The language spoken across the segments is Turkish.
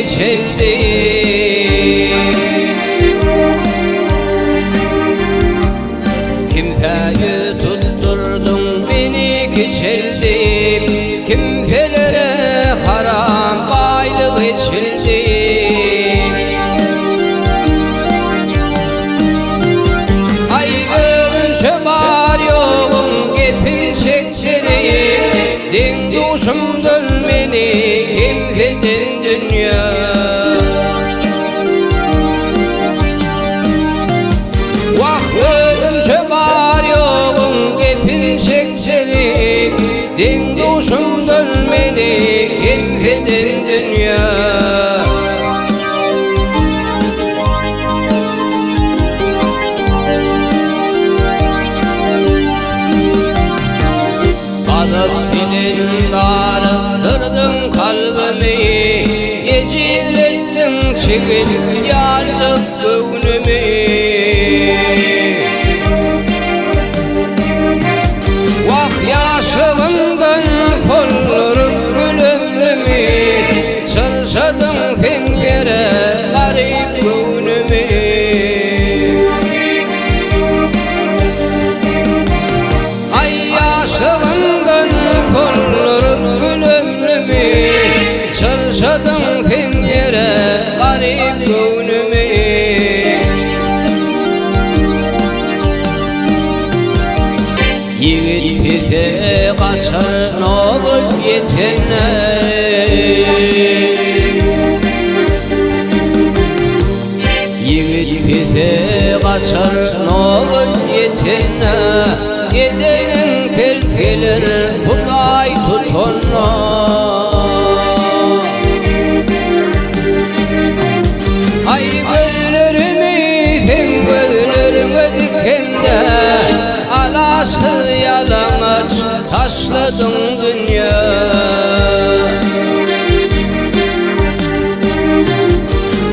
geçirdim. Kimseyi tutturdun beni geçirdim. Kimselere haram baylık içildim. Ay ölümce var yoğun gepin çektirip din duşum dönmeni kimsedin dünya. Vah ölümce var yoğun gepin çektirip din duşum dönmeni kimsedin dünya. Alıp dilin darıldırdın kalbimi, yecirlettin çivil yazık gönlümü. Vah yaşımından follurup gülümlümü, sırsadın sen yere garip gönlümü. Ay yaşımından follurup gülümlümü, sırsadın sen yere garip gönlümü. Yiğit bize kaçar nobut yetene, yiğit bize kaçar nobut yetene. Gidenin tersiler Huday tutonna. Ay gözlerimi sen gözlerine dikende, alası yalamaç taşladın dünya.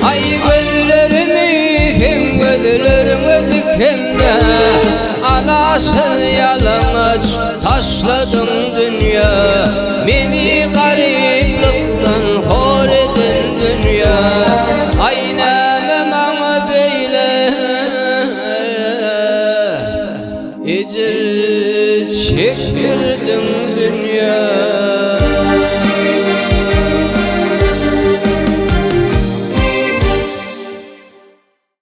Ay gözlerimi sen gözlerine dikende, alası yalamaç taşladın dünya. Beni gariplikten hor edin dünya. Aynamama beyle ecir çektirdin dünya.